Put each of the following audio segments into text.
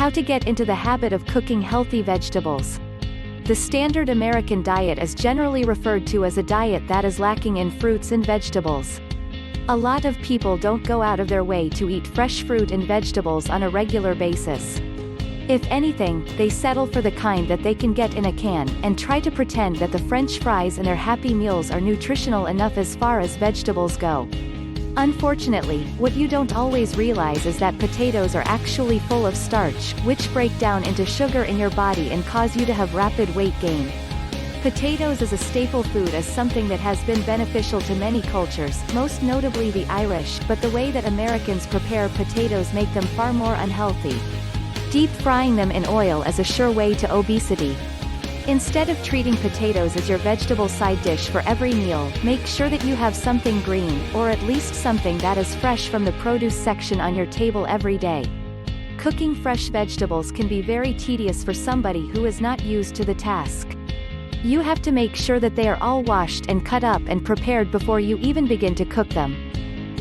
How to get into the habit of cooking healthy vegetables. The standard American diet is generally referred to as a diet that is lacking in fruits and vegetables. A lot of people don't go out of their way to eat fresh fruit and vegetables on a regular basis. If anything, they settle for the kind that they can get in a can, and try to pretend that the French fries in their Happy Meals are nutritional enough as far as vegetables go. Unfortunately, what you don't always realize is that potatoes are actually full of starch, which break down into sugar in your body and cause you to have rapid weight gain. Potatoes as a staple food is something that has been beneficial to many cultures, most notably the Irish, but the way that Americans prepare potatoes make them far more unhealthy. Deep frying them in oil is a sure way to obesity. Instead of treating potatoes as your vegetable side dish for every meal, make sure that you have something green, or at least something that is fresh from the produce section on your table every day. Cooking fresh vegetables can be very tedious for somebody who is not used to the task. You have to make sure that they are all washed and cut up and prepared before you even begin to cook them.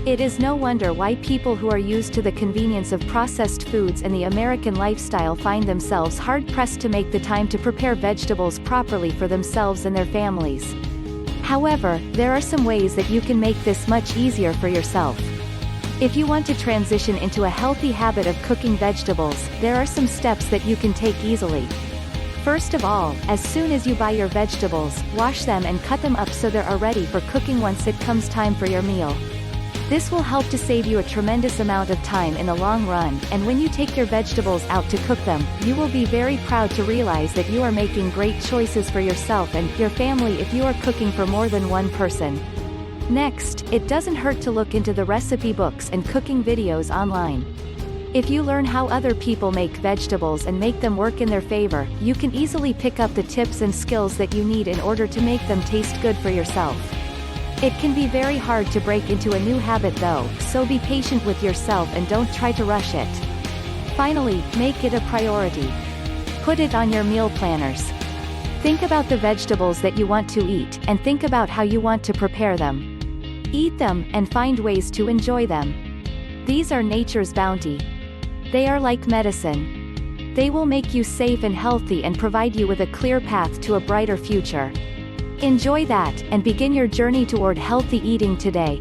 It is no wonder why people who are used to the convenience of processed foods and the American lifestyle find themselves hard-pressed to make the time to prepare vegetables properly for themselves and their families. However, there are some ways that you can make this much easier for yourself. If you want to transition into a healthy habit of cooking vegetables, there are some steps that you can take easily. First of all, as soon as you buy your vegetables, wash them and cut them up so they are ready for cooking once it comes time for your meal. This will help to save you a tremendous amount of time in the long run, and when you take your vegetables out to cook them, you will be very proud to realize that you are making great choices for yourself and your family if you are cooking for more than one person. Next, it doesn't hurt to look into the recipe books and cooking videos online. If you learn how other people make vegetables and make them work in their favor, you can easily pick up the tips and skills that you need in order to make them taste good for yourself. It can be very hard to break into a new habit though, so be patient with yourself and don't try to rush it. Finally, make it a priority. Put it on your meal planners. Think about the vegetables that you want to eat, and think about how you want to prepare them. Eat them, and find ways to enjoy them. These are nature's bounty. They are like medicine. They will make you safe and healthy and provide you with a clear path to a brighter future. Enjoy that, and begin your journey toward healthy eating today.